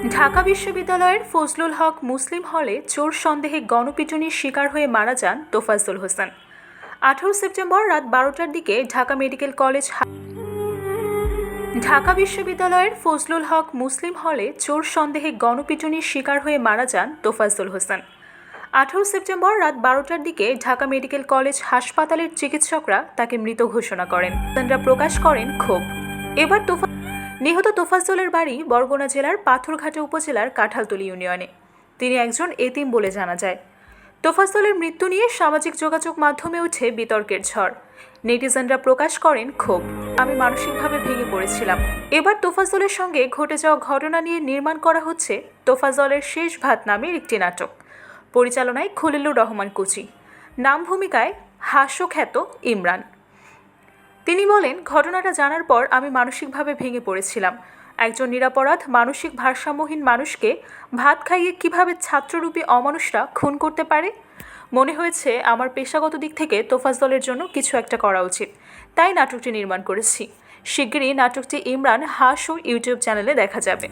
ঢাকা বিশ্ববিদ্যালয়ের ফজলুল হক মুসলিম হলে চোর সন্দেহে গণপিটুনির শিকার হয়ে মারা যান তোফাজ্জল হোসেন। 18 সেপ্টেম্বর রাত 12টার দিকে ঢাকা মেডিকেল কলেজ ঢাকা বিশ্ববিদ্যালয়ের ফজলুল হক মুসলিম হলে চোর সন্দেহে গণপিটুনির শিকার হয়ে মারা যান তোফাজ্জল হোসেন। 18 সেপ্টেম্বর রাত 12টার দিকে ঢাকা মেডিকেল কলেজ হাসপাতালের চিকিৎসকরা তাকে মৃত ঘোষণা করেন। তাঁরা প্রকাশ করেন ক্ষোভ। এবার নিহত তোফাজ্জলের বাড়ি বরগুনা জেলার পাথরঘাটা উপজেলার কাঁঠালতলী ইউনিয়নে। তিনি একজন এতিম বলে জানা যায়। তোফাজ্জলের মৃত্যু নিয়ে সামাজিক যোগাযোগ মাধ্যমে উঠে বিতর্কের ঝড়। নেটিজেনরা প্রকাশ করেন ক্ষোভ। আমি মানসিকভাবে ভেঙে পড়েছিলাম। এবার তোফাজ্জলের সঙ্গে ঘটে যাওয়া ঘটনা নিয়ে নির্মাণ করা হচ্ছে তোফাজ্জলের শেষ ভাত নামের একটি নাটক। পরিচালনায় খলিলুর রহমান কুচি, নাম ভূমিকায় হাস্যখ্যাত ইমরান। তিনি বলেন, ঘটনাটা জানার পর আমি মানসিকভাবে ভেঙে পড়েছিলাম। একজন নিরপরাধ মানসিক ভারসাম্যহীন মানুষকে ভাত খাইয়ে কিভাবে ছাত্ররূপী অমানুষরা খুন করতে পারে। মনে হয়েছে আমার পেশাগত দিক থেকে তোফাজ্জলের জন্য কিছু একটা করা উচিত, তাই নাটকটি নির্মাণ করেছি। শিগগিরই নাটকটি ইমরান হাস ও ইউটিউব চ্যানেলে দেখা যাবে।